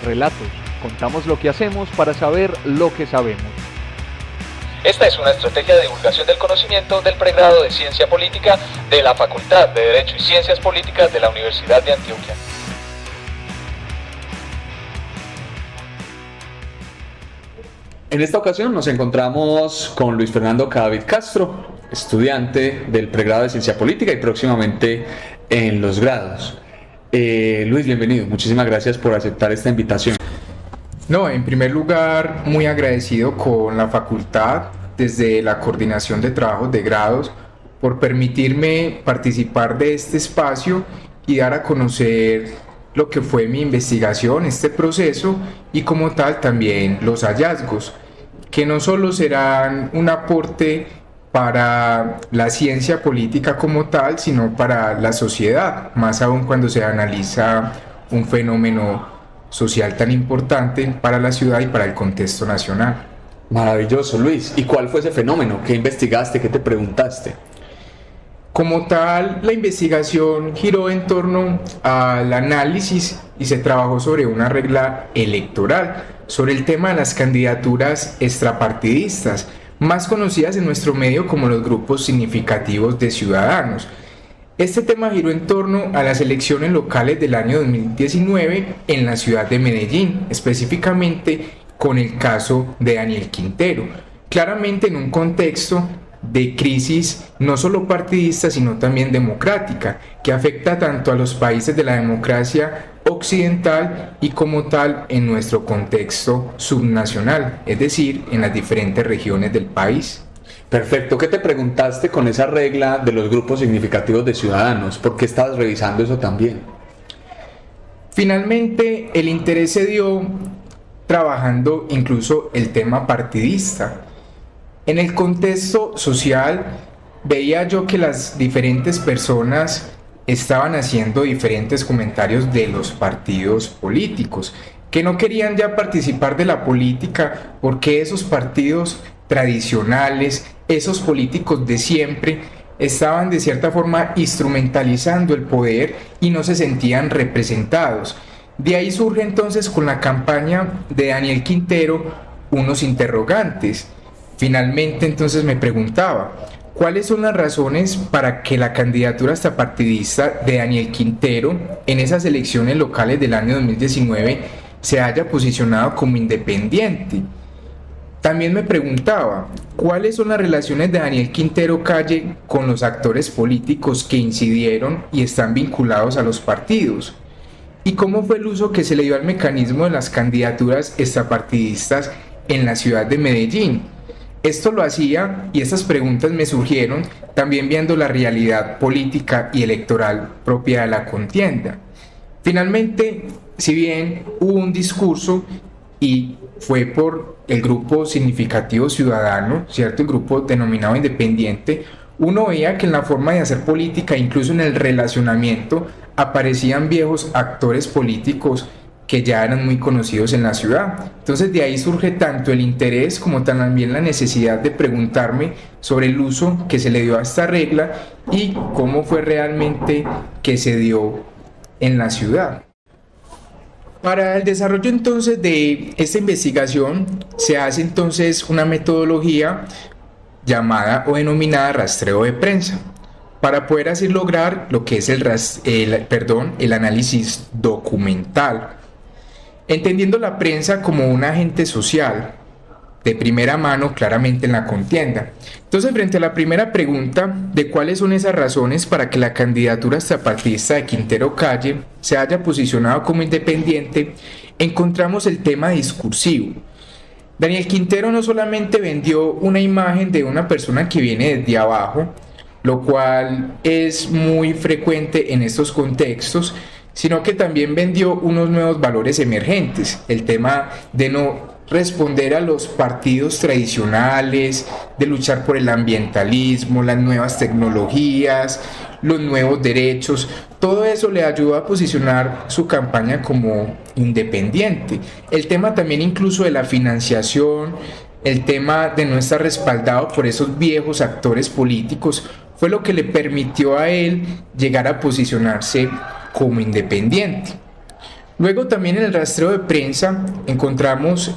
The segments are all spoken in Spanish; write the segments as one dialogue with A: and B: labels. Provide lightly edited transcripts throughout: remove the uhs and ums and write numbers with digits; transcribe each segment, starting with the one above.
A: Relatos. Contamos lo que hacemos para saber lo que sabemos.
B: Esta es una estrategia de divulgación del conocimiento del pregrado de Ciencia Política de la Facultad de Derecho y Ciencias Políticas de la Universidad de Antioquia.
C: En esta ocasión nos encontramos con Luis Fernando Cadavid Castro, estudiante del pregrado de Ciencia Política y próximamente en los grados. Luis, bienvenido. Muchísimas gracias por aceptar esta invitación.
D: No, en primer lugar, muy agradecido con la facultad, desde la coordinación de trabajos de grados, por permitirme participar de este espacio y dar a conocer lo que fue mi investigación, este proceso, y como tal también los hallazgos, que no solo serán un aporte para la ciencia política como tal, sino para la sociedad, más aún cuando se analiza un fenómeno social tan importante para la ciudad y para el contexto nacional.
C: Maravilloso, Luis. ¿Y cuál fue ese fenómeno? ¿Qué investigaste? ¿Qué te preguntaste?
D: Como tal, la investigación giró en torno al análisis y se trabajó sobre una regla electoral, sobre el tema de las candidaturas extrapartidistas, más conocidas en nuestro medio como los grupos significativos de ciudadanos. Este tema giró en torno a las elecciones locales del año 2019 en la ciudad de Medellín, específicamente con el caso de Daniel Quintero, claramente en un contexto de crisis no solo partidista sino también democrática, que afecta tanto a los países de la democracia occidental y como tal en nuestro contexto subnacional, es decir, en las diferentes regiones del país.
C: Perfecto. ¿Qué te preguntaste con esa regla de los grupos significativos de ciudadanos? ¿Por qué estabas revisando eso también?
D: Finalmente, el interés se dio trabajando incluso el tema partidista. En el contexto social, veía yo que las diferentes personas estaban haciendo diferentes comentarios de los partidos políticos, que no querían ya participar de la política porque esos partidos tradicionales, esos políticos de siempre, estaban de cierta forma instrumentalizando el poder y no se sentían representados. De ahí surge entonces con la campaña de Daniel Quintero unos interrogantes. Finalmente entonces me preguntaba, ¿cuáles son las razones para que la candidatura extrapartidista de Daniel Quintero en esas elecciones locales del año 2019 se haya posicionado como independiente? También me preguntaba, ¿cuáles son las relaciones de Daniel Quintero Calle con los actores políticos que incidieron y están vinculados a los partidos? ¿Y cómo fue el uso que se le dio al mecanismo de las candidaturas extrapartidistas en la ciudad de Medellín? Esto lo hacía y estas preguntas me surgieron también viendo la realidad política y electoral propia de la contienda. Finalmente, si bien hubo un discurso y fue por el grupo significativo ciudadano, ¿cierto? El grupo denominado independiente, uno veía que en la forma de hacer política, incluso en el relacionamiento, aparecían viejos actores políticos que ya eran muy conocidos en la ciudad. Entonces de ahí surge tanto el interés como también la necesidad de preguntarme sobre el uso que se le dio a esta regla y cómo fue realmente que se dio en la ciudad. Para el desarrollo entonces de esta investigación se hace entonces una metodología llamada o denominada rastreo de prensa, para poder así lograr lo que es el análisis documental, entendiendo la prensa como un agente social de primera mano claramente en la contienda. Entonces, frente a la primera pregunta de cuáles son esas razones para que la candidatura extrapartidista de Quintero Calle se haya posicionado como independiente, encontramos el tema discursivo. Daniel Quintero no solamente vendió una imagen de una persona que viene desde abajo, lo cual es muy frecuente en estos contextos, sino que también vendió unos nuevos valores emergentes, el tema de no responder a los partidos tradicionales, de luchar por el ambientalismo, las nuevas tecnologías, los nuevos derechos. Todo eso le ayudó a posicionar su campaña como independiente. El tema también incluso de la financiación, el tema de no estar respaldado por esos viejos actores políticos, fue lo que le permitió a él llegar a posicionarse como independiente. Luego también en el rastreo de prensa encontramos,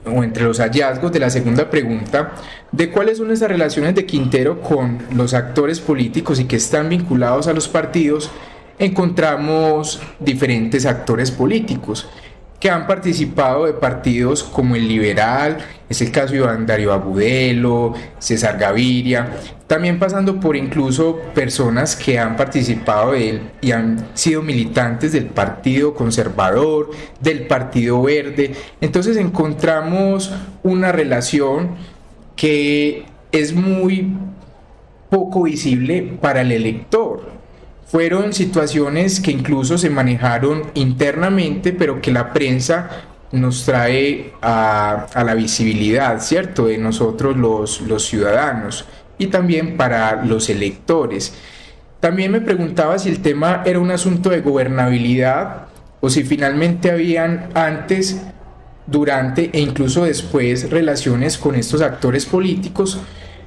D: o entre los hallazgos de la segunda pregunta, de cuáles son esas relaciones de Quintero con los actores políticos y que están vinculados a los partidos, encontramos diferentes actores políticos que han participado de partidos como el Liberal, es el caso de Iván Darío Agudelo, César Gaviria, también pasando por incluso personas que han participado de él y han sido militantes del Partido Conservador, del Partido Verde. Entonces encontramos una relación que es muy poco visible para el elector. Fueron situaciones que incluso se manejaron internamente, pero que la prensa nos trae a la visibilidad, ¿cierto?, de nosotros los ciudadanos y también para los electores. También me preguntaba si el tema era un asunto de gobernabilidad o si finalmente habían antes, durante e incluso después relaciones con estos actores políticos,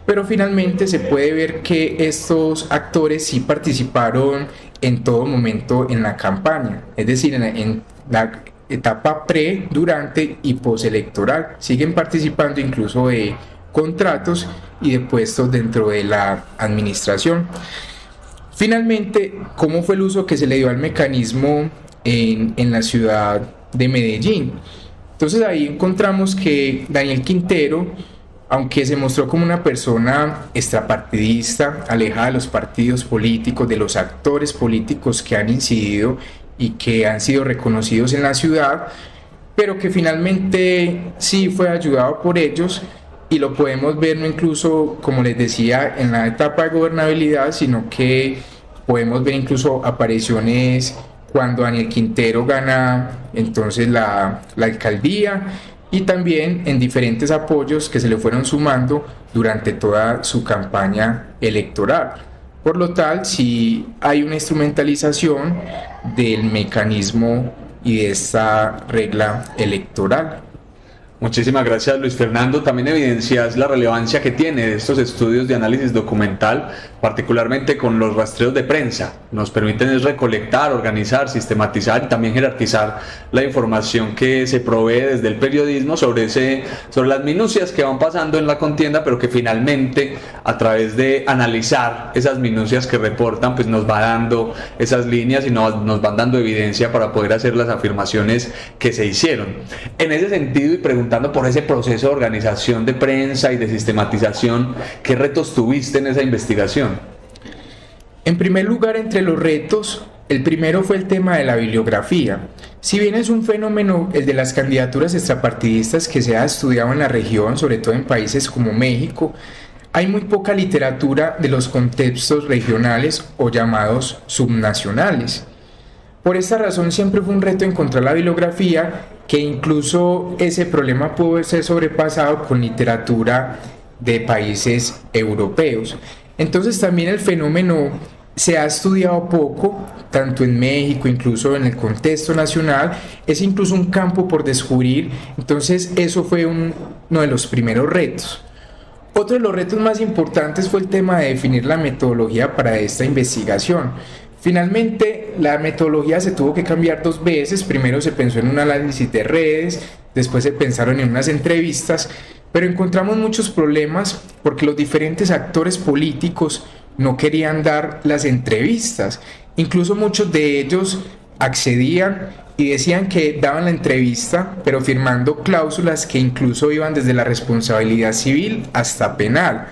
D: pero finalmente se puede ver que estos actores sí participaron en todo momento en la campaña, es decir, en la etapa pre, durante y postelectoral. Siguen participando incluso de contratos y de puestos dentro de la administración. Finalmente, ¿cómo fue el uso que se le dio al mecanismo en la ciudad de Medellín? Entonces ahí encontramos que Daniel Quintero, aunque se mostró como una persona extrapartidista, alejada de los partidos políticos, de los actores políticos que han incidido y que han sido reconocidos en la ciudad, pero que finalmente sí fue ayudado por ellos, y lo podemos ver no incluso, como les decía, en la etapa de gobernabilidad, sino que podemos ver incluso apariciones cuando Daniel Quintero gana entonces la alcaldía, y también en diferentes apoyos que se le fueron sumando durante toda su campaña electoral. Por lo tal, sí hay una instrumentalización del mecanismo y de esta regla electoral.
C: Muchísimas gracias, Luis Fernando. También evidencias la relevancia que tiene estos estudios de análisis documental, particularmente con los rastreos de prensa. Nos permiten recolectar, organizar, sistematizar y también jerarquizar la información que se provee desde el periodismo sobre las minucias que van pasando en la contienda, pero que finalmente, a través de analizar esas minucias que reportan, pues nos va dando esas líneas y nos van dando evidencia para poder hacer las afirmaciones que se hicieron. En ese sentido, y preguntando por ese proceso de organización de prensa y de sistematización, ¿qué retos tuviste en esa investigación?
D: En primer lugar, entre los retos, el primero fue el tema de la bibliografía. Si bien es un fenómeno el de las candidaturas extrapartidistas que se ha estudiado en la región, sobre todo en países como México, hay muy poca literatura de los contextos regionales o llamados subnacionales. Por esta razón siempre fue un reto encontrar la bibliografía, que incluso ese problema pudo ser sobrepasado con literatura de países europeos. Entonces también el fenómeno se ha estudiado poco, tanto en México, incluso en el contexto nacional, es incluso un campo por descubrir. Entonces eso fue uno de los primeros retos. Otro de los retos más importantes fue el tema de definir la metodología para esta investigación. Finalmente, la metodología se tuvo que cambiar 2 veces. Primero se pensó en un análisis de redes, después se pensaron en unas entrevistas, pero encontramos muchos problemas porque los diferentes actores políticos no querían dar las entrevistas. Incluso muchos de ellos accedían y decían que daban la entrevista, pero firmando cláusulas que incluso iban desde la responsabilidad civil hasta penal.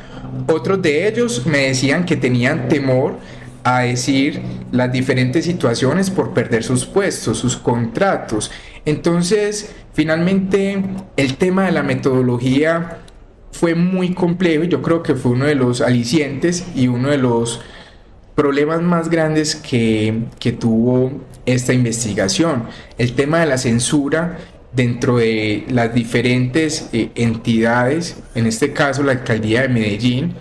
D: Otros de ellos me decían que tenían temor a decir las diferentes situaciones por perder sus puestos, sus contratos. Entonces, finalmente, el tema de la metodología fue muy complejo y yo creo que fue uno de los alicientes y uno de los problemas más grandes que tuvo esta investigación. El tema de la censura dentro de las diferentes entidades, en este caso la Alcaldía de Medellín,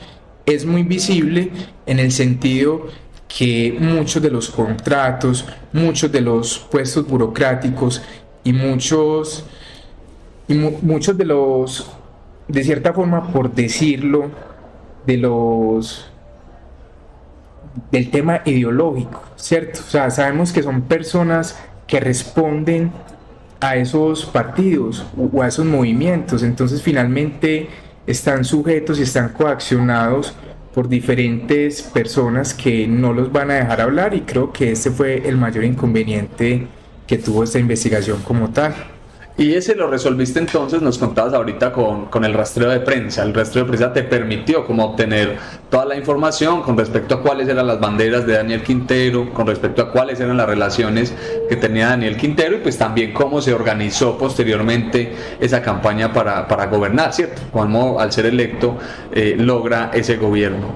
D: es muy visible en el sentido que muchos de los contratos, muchos de los puestos burocráticos y muchos de los, de cierta forma, por decirlo, del tema ideológico, ¿cierto? O sea, sabemos que son personas que responden a esos partidos o a esos movimientos. Entonces finalmente están sujetos y están coaccionados por diferentes personas que no los van a dejar hablar, y creo que ese fue el mayor inconveniente que tuvo esta investigación como tal.
C: Y ese lo resolviste entonces, nos contabas ahorita con el rastreo de prensa. El rastreo de prensa te permitió como obtener toda la información con respecto a cuáles eran las banderas de Daniel Quintero, con respecto a cuáles eran las relaciones que tenía Daniel Quintero, y pues también cómo se organizó posteriormente esa campaña para gobernar, ¿cierto? Cómo al ser electo logra ese gobierno.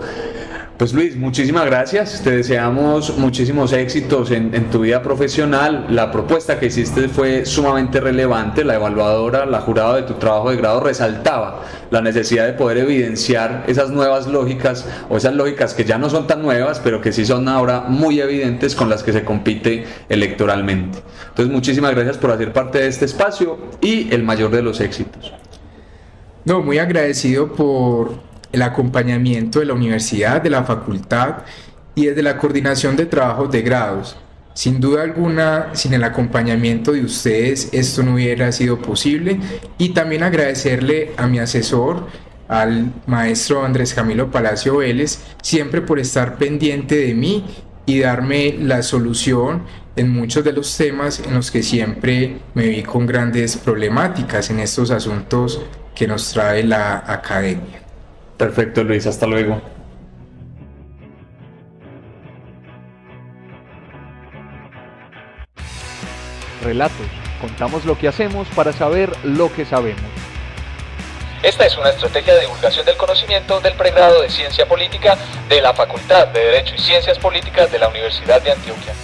C: Pues Luis, muchísimas gracias, te deseamos muchísimos éxitos en tu vida profesional. La propuesta que hiciste fue sumamente relevante, la evaluadora, la jurada de tu trabajo de grado resaltaba la necesidad de poder evidenciar esas nuevas lógicas, o esas lógicas que ya no son tan nuevas, pero que sí son ahora muy evidentes, con las que se compite electoralmente. Entonces muchísimas gracias por hacer parte de este espacio y el mayor de los éxitos.
D: No, muy agradecido por el acompañamiento de la universidad, de la facultad y desde la coordinación de trabajos de grados. Sin duda alguna, sin el acompañamiento de ustedes, esto no hubiera sido posible. Y también agradecerle a mi asesor, al maestro Andrés Camilo Palacio Vélez, siempre por estar pendiente de mí y darme la solución en muchos de los temas en los que siempre me vi con grandes problemáticas en estos asuntos que nos trae la academia.
C: Perfecto, Luis, hasta luego.
A: Relatos. Contamos lo que hacemos para saber lo que sabemos.
B: Esta es una estrategia de divulgación del conocimiento del pregrado de Ciencia Política de la Facultad de Derecho y Ciencias Políticas de la Universidad de Antioquia.